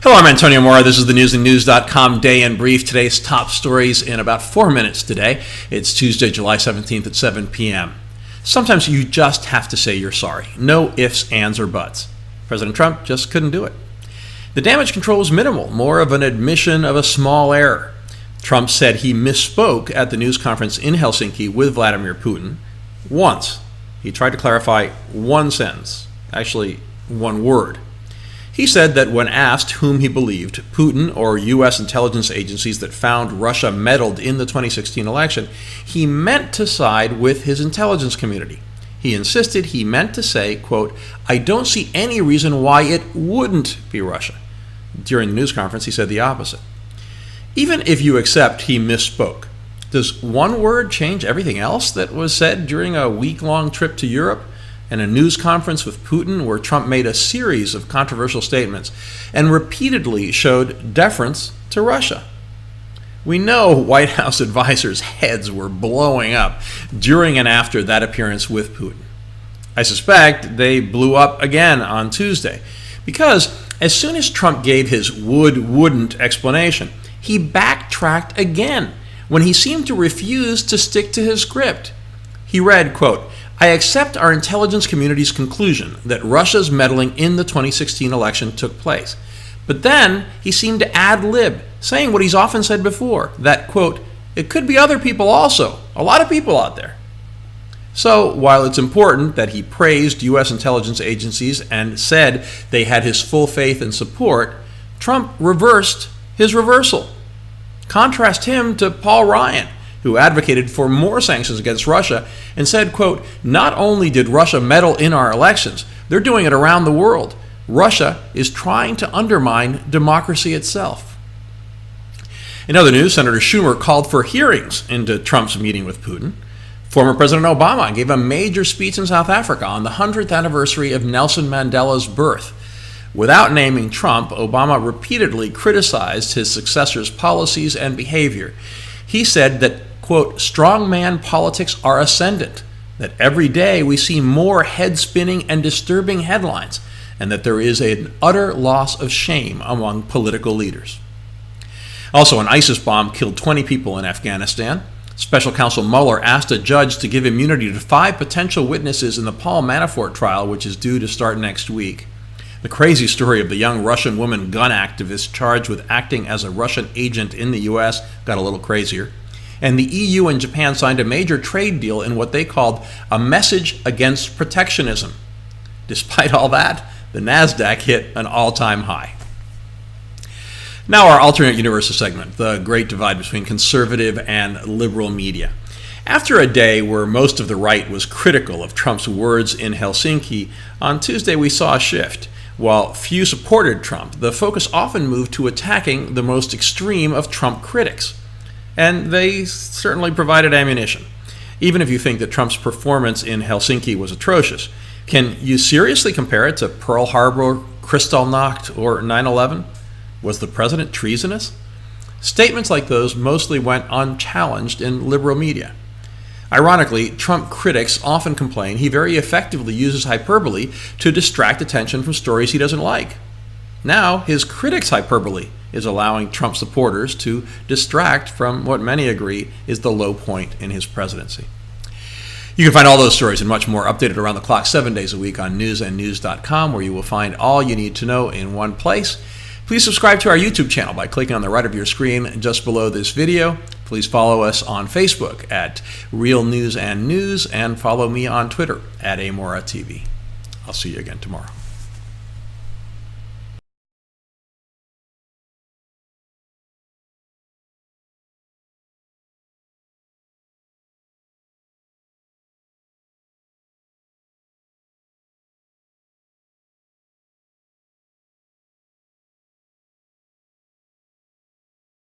Hello, I'm Antonio Mora. This is the newsandnews.com Day in Brief. Today's top stories in about 4 minutes today. It's Tuesday, July 17th at 7 p.m. Sometimes you just have to say you're sorry. No ifs, ands, or buts. President Trump just couldn't do it. The damage control was minimal, more of an admission of a small error. Trump said he misspoke at the news conference in Helsinki with Vladimir Putin once. He tried to clarify one sentence, actually one word. He said that when asked whom he believed, Putin or U.S. intelligence agencies that found Russia meddled in the 2016 election, he meant to side with his intelligence community. He insisted he meant to say, quote, "I don't see any reason why it wouldn't be Russia." During the news conference, he said the opposite. Even if you accept he misspoke, does one word change everything else that was said during a week-long trip to Europe and a news conference with Putin where Trump made a series of controversial statements and repeatedly showed deference to Russia? We know White House advisors' heads were blowing up during and after that appearance with Putin. I suspect they blew up again on Tuesday because as soon as Trump gave his wouldn't explanation, he backtracked again when he seemed to refuse to stick to his script. He read, quote, "I accept our intelligence community's conclusion that Russia's meddling in the 2016 election took place." But then he seemed to ad-lib, saying what he's often said before, that, quote, "it could be other people also, a lot of people out there." So while it's important that he praised U.S. intelligence agencies and said they had his full faith and support, Trump reversed his reversal. Contrast him to Paul Ryan, who advocated for more sanctions against Russia and said, quote, "not only did Russia meddle in our elections, they're doing it around the world. Russia is trying to undermine democracy itself." In other news, Senator Schumer called for hearings into Trump's meeting with Putin. Former President Obama gave a major speech in South Africa on the 100th anniversary of Nelson Mandela's birth. Without naming Trump, Obama repeatedly criticized his successor's policies and behavior. He said that, quote, "strongman politics are ascendant, that every day we see more head-spinning and disturbing headlines, and that there is an utter loss of shame among political leaders." Also, an ISIS bomb killed 20 people in Afghanistan. Special counsel Mueller asked a judge to give immunity to 5 potential witnesses in the Paul Manafort trial, which is due to start next week. The crazy story of the young Russian woman gun activist charged with acting as a Russian agent in the U.S. got a little crazier. And the EU and Japan signed a major trade deal in what they called a message against protectionism. Despite all that, the NASDAQ hit an all-time high. Now our alternate universe segment, the great divide between conservative and liberal media. After a day where most of the right was critical of Trump's words in Helsinki, on Tuesday we saw a shift. While few supported Trump, the focus often moved to attacking the most extreme of Trump critics. And they certainly provided ammunition. Even if you think that Trump's performance in Helsinki was atrocious, can you seriously compare it to Pearl Harbor, Kristallnacht, or 9/11? Was the president treasonous? Statements like those mostly went unchallenged in liberal media. Ironically, Trump critics often complain he very effectively uses hyperbole to distract attention from stories he doesn't like. Now, his critics' hyperbole is allowing Trump supporters to distract from what many agree is the low point in his presidency. You can find all those stories and much more updated around the clock 7 days a week on newsandnews.com, where you will find all you need to know in one place. Please subscribe to our YouTube channel by clicking on the right of your screen just below this video. Please follow us on Facebook at Real News and News, and follow me on Twitter at AMoraTV. I'll see you again tomorrow.